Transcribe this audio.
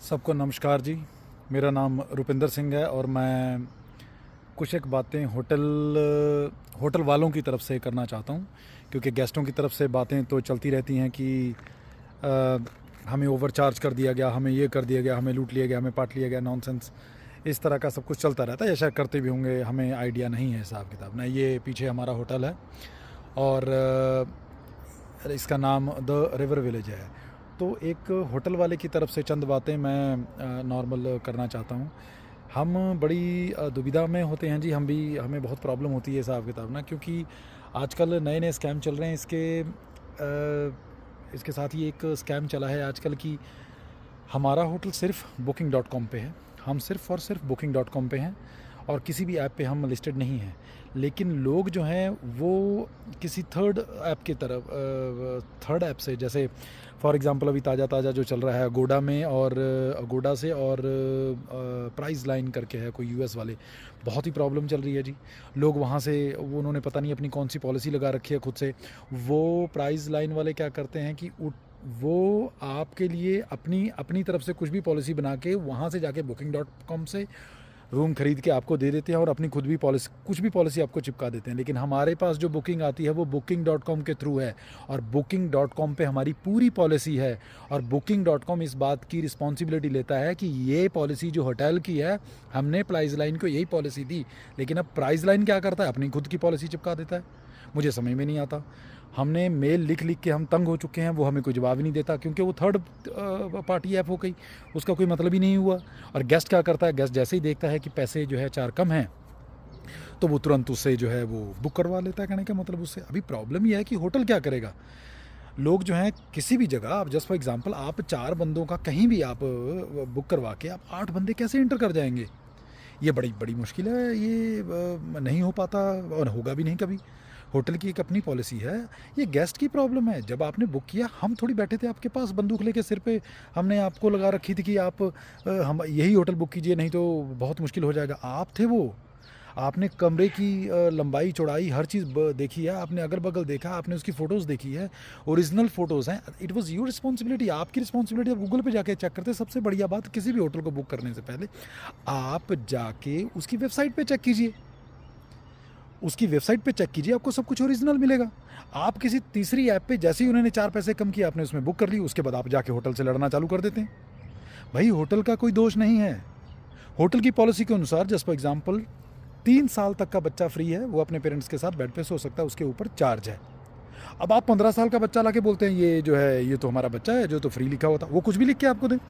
सबको नमस्कार जी। मेरा नाम रुपिंदर सिंह है और मैं कुछ एक बातें होटल वालों की तरफ से करना चाहता हूँ, क्योंकि गेस्टों की तरफ से बातें तो चलती रहती हैं कि अ, हमें ओवरचार्ज कर दिया गया, हमें ये कर दिया गया, हमें लूट लिया गया, हमें पाट लिया गया, नॉनसेंस। इस तरह का सब कुछ चलता रहता है, या शायद करते भी होंगे, हमें आइडिया नहीं है हिसाब किताब ना। ये पीछे हमारा होटल है और इसका नाम द रिवर विलेज है। तो एक होटल वाले की तरफ से चंद बातें मैं नॉर्मल करना चाहता हूँ। हम बड़ी दुविधा में होते हैं जी, हमें बहुत प्रॉब्लम होती है हिसाब किताब ना, क्योंकि आजकल नए नए स्कैम चल रहे हैं। इसके साथ ही एक स्कैम चला है आजकल की, हमारा होटल सिर्फ बुकिंग डॉट कॉम पे है। हम सिर्फ़ और सिर्फ बुकिंग डॉट कॉम पे हैं और किसी भी ऐप पे हम लिस्टेड नहीं हैं। लेकिन लोग जो हैं वो किसी थर्ड ऐप से, जैसे फॉर एग्ज़ाम्पल अभी ताज़ा ताज़ा जो चल रहा है अगोडा में, और अगोडा से, और प्राइस लाइन करके है कोई यूएस वाले, बहुत ही प्रॉब्लम चल रही है जी। लोग वहाँ से, वो उन्होंने पता नहीं अपनी कौन सी पॉलिसी लगा रखी है खुद से। वो प्राइस लाइन वाले क्या करते हैं कि वो आपके लिए अपनी अपनी तरफ से कुछ भी पॉलिसी बना के वहाँ से जाके बुकिंग डॉट कॉम से रूम खरीद के आपको दे देते हैं और अपनी खुद भी पॉलिसी, कुछ भी पॉलिसी आपको चिपका देते हैं। लेकिन हमारे पास जो बुकिंग आती है वो बुकिंग डॉट कॉम के थ्रू है, और बुकिंग डॉट कॉम पर हमारी पूरी पॉलिसी है। और बुकिंग डॉट कॉम इस बात की रिस्पॉन्सिबिलिटी लेता है कि ये पॉलिसी जो होटल की है, हमने प्राइस लाइन को यही पॉलिसी दी, लेकिन अब प्राइस लाइन क्या करता है, अपनी खुद की पॉलिसी चिपका देता है। मुझे समझ में नहीं आता। हमने मेल लिख लिख के हम तंग हो चुके हैं, वो हमें कोई जवाब ही नहीं देता, क्योंकि वो थर्ड पार्टी ऐप हो गई, उसका कोई मतलब ही नहीं हुआ। और गेस्ट क्या करता है, गेस्ट जैसे ही देखता है कि पैसे जो है 4 कम हैं, तो वो तुरंत उससे जो है वो बुक करवा लेता है। कहने का मतलब उससे अभी प्रॉब्लम यह है कि होटल क्या करेगा। लोग जो हैं किसी भी जगह, आप जस्ट फॉर एग्जांपल आप 4 बंदों का कहीं भी आप बुक करवा के आप 8 बंदे कैसे इंटर कर जाएंगे। ये बड़ी बड़ी मुश्किल है, ये नहीं हो पाता और होगा भी नहीं कभी। होटल की एक अपनी पॉलिसी है, ये गेस्ट की प्रॉब्लम है। जब आपने बुक किया, हम थोड़ी बैठे थे आपके पास बंदूक लेके सिर पे, हमने आपको लगा रखी थी कि आप हम यही होटल बुक कीजिए, नहीं तो बहुत मुश्किल हो जाएगा। आप थे वो, आपने कमरे की लंबाई चौड़ाई हर चीज़ देखी है, आपने अगल बगल देखा, आपने उसकी फ़ोटोज़ देखी है, ओरिजिनल फ़ोटोज़ हैं। इट वाज़ योर रिस्पॉन्सिबिलिटी, आपकी रिस्पॉन्सिबिलिटी। आप गूगल पे जाके चेक करते। सबसे बढ़िया बात, किसी भी होटल को बुक करने से पहले आप जाके उसकी वेबसाइट पे चेक कीजिए, उसकी वेबसाइट पे चेक कीजिए, आपको सब कुछ ओरिजिनल मिलेगा। आप किसी तीसरी ऐप पे, जैसे ही उन्होंने 4 पैसे कम किए, आपने उसमें बुक कर ली, उसके बाद आप जाके होटल से लड़ना चालू कर देते हैं। भाई होटल का कोई दोष नहीं है। होटल की पॉलिसी के अनुसार, जस्ट फॉर एग्जाम्पल, 3 साल तक का बच्चा फ्री है, वो अपने पेरेंट्स के साथ बेड पे सो सकता है, उसके ऊपर चार्ज है। अब आप 15 साल का बच्चा लाके बोलते हैं ये जो है, ये तो हमारा बच्चा है, जो तो फ्री लिखा होता, वो कुछ भी लिख के आपको दे।